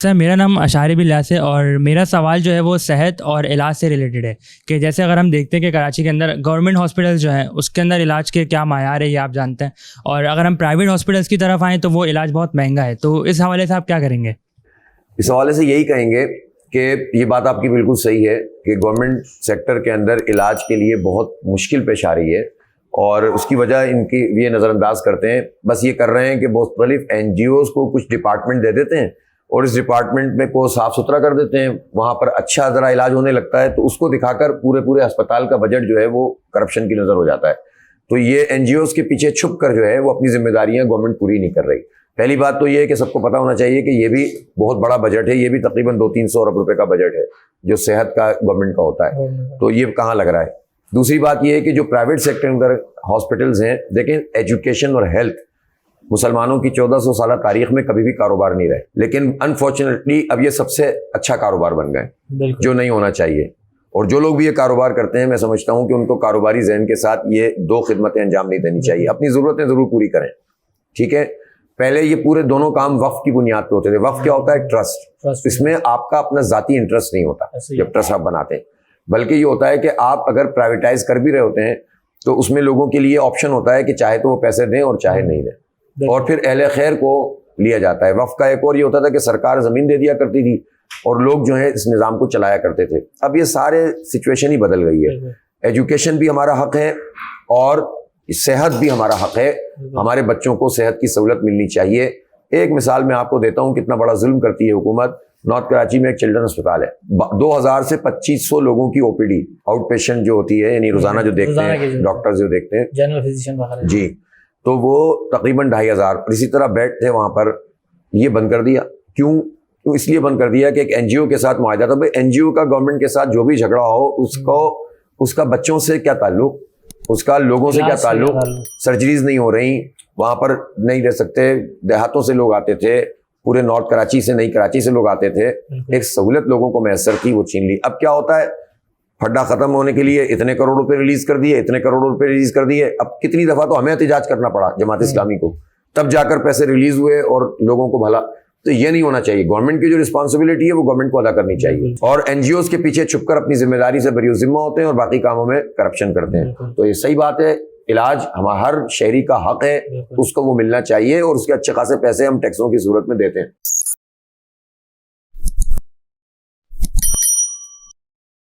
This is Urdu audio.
سر میرا نام اشارب اللہ ہے اور میرا سوال جو ہے وہ صحت اور علاج سے ریلیٹڈ ہے کہ جیسے اگر ہم دیکھتے ہیں کہ کراچی کے اندر گورنمنٹ ہاسپٹل جو ہیں اس کے اندر علاج کے کیا معیار ہے یہ آپ جانتے ہیں، اور اگر ہم پرائیویٹ ہاسپٹلس کی طرف آئیں تو وہ علاج بہت مہنگا ہے، تو اس حوالے سے آپ کیا کریں گے؟ اس حوالے سے یہی کہیں گے کہ یہ بات آپ کی بالکل صحیح ہے کہ گورنمنٹ سیکٹر کے اندر علاج کے لیے بہت مشکل پیش آ رہی ہے، اور اس کی وجہ ان کی یہ نظر انداز کرتے ہیں، بس یہ کر رہے ہیں کہ مختلف NGOs کو کچھ ڈپارٹمنٹ دے دیتے ہیں اور اس ڈپارٹمنٹ میں کو صاف ستھرا کر دیتے ہیں، وہاں پر اچھا ذرا علاج ہونے لگتا ہے تو اس کو دکھا کر پورے ہسپتال کا بجٹ جو ہے وہ کرپشن کی نظر ہو جاتا ہے۔ تو یہ NGOs کے پیچھے چھپ کر جو ہے وہ اپنی ذمہ داریاں گورنمنٹ پوری نہیں کر رہی۔ پہلی بات تو یہ ہے کہ سب کو پتہ ہونا چاہیے کہ یہ بھی بہت بڑا بجٹ ہے، یہ بھی تقریباً 200-300 ارب روپے کا بجٹ ہے جو صحت کا گورنمنٹ کا ہوتا ہے، تو یہ کہاں لگ رہا ہے۔ دوسری بات یہ ہے کہ جو پرائیویٹ سیکٹر کے اندر ہاسپٹلز ہیں، دیکھیں ایجوکیشن اور ہیلتھ مسلمانوں کی 1400 سالہ تاریخ میں کبھی بھی کاروبار نہیں رہے، لیکن انفارچونیٹلی اب یہ سب سے اچھا کاروبار بن گئے جو نہیں ہونا چاہیے۔ اور جو لوگ بھی یہ کاروبار کرتے ہیں میں سمجھتا ہوں کہ ان کو کاروباری ذہن کے ساتھ یہ دو خدمتیں انجام نہیں دینی چاہیے، اپنی ضرورتیں ضرور پوری کریں، ٹھیک ہے۔ پہلے یہ پورے دونوں کام وقف کی بنیاد پہ ہوتے تھے۔ وقف کیا ہوتا ہے؟ ٹرسٹ۔ اس میں آپ کا اپنا ذاتی انٹرسٹ نہیں ہوتا جب ٹرسٹ آپ بناتے ہیں، بلکہ یہ ہوتا ہے کہ آپ اگر پرائیویٹائز کر بھی رہے ہوتے ہیں تو اس میں لوگوں کے لیے آپشن ہوتا ہے کہ چاہے تو وہ پیسے دیں اور چاہے نہیں دیں، اور پھر اہل خیر کو لیا جاتا ہے۔ وقف کا ایک اور یہ ہوتا تھا کہ سرکار زمین دے دیا کرتی تھی اور لوگ جو ہے اس نظام کو چلایا کرتے تھے۔ اب یہ سارے سچویشن ہی بدل گئی ہے۔ ایجوکیشن بھی ہمارا حق ہے اور صحت بھی ہمارا حق ہے، ہمارے بچوں کو صحت کی سہولت ملنی چاہیے۔ ایک مثال میں آپ کو دیتا ہوں کتنا بڑا ظلم کرتی ہے حکومت۔ نارتھ کراچی میں ایک چلڈرن اسپتال ہے، 2000 سے 2500 لوگوں کی OPD آؤٹ پیشنٹ جو ہوتی ہے، یعنی روزانہ جو دیکھتے ہیں ڈاکٹر جو دیکھتے ہیں جنرل فزیشین وغیرہ، جی، تو وہ تقریباً 2500 اور اسی طرح بیڈ تھے وہاں پر۔ یہ بند کر دیا، کیوں اس لیے بند کر دیا کہ ایک NGO کے ساتھ معاہدہ تھا، بھائی NGO کا گورنمنٹ کے ساتھ جو بھی جھگڑا ہو اس کا بچوں سے کیا تعلق، اس کا لوگوں سے کیا تعلق۔ سرجریز نہیں ہو رہی وہاں پر، نہیں رہ سکتے، دیہاتوں سے لوگ آتے تھے، پورے نارتھ کراچی سے نہیں کراچی سے لوگ آتے تھے، ایک سہولت لوگوں کو میسر تھی وہ چھین لی۔ اب کیا ہوتا ہے، پھڈا ختم ہونے کے لیے اتنے کروڑ روپے ریلیز کر دیے، اتنے کروڑ روپے ریلیز کر دیے۔ اب کتنی دفعہ تو ہمیں احتجاج کرنا پڑا جماعت اسلامی کو، تب جا کر پیسے ریلیز ہوئے اور لوگوں کو بھلا۔ تو یہ نہیں ہونا چاہیے، گورنمنٹ کی جو رسپانسبلٹی ہے وہ گورنمنٹ کو ادا کرنی چاہیے، اور NGOs کے پیچھے چھپ کر اپنی ذمہ داری سے بری ذمہ ہوتے ہیں اور باقی کاموں میں کرپشن کرتے ہیں۔ تو یہ صحیح بات ہے، علاج ہر شہری کا حق ہے، اس کو وہ ملنا چاہیے، اور اس کے اچھے خاصے پیسے ہم ٹیکسوں کی صورت میں دیتے ہیں۔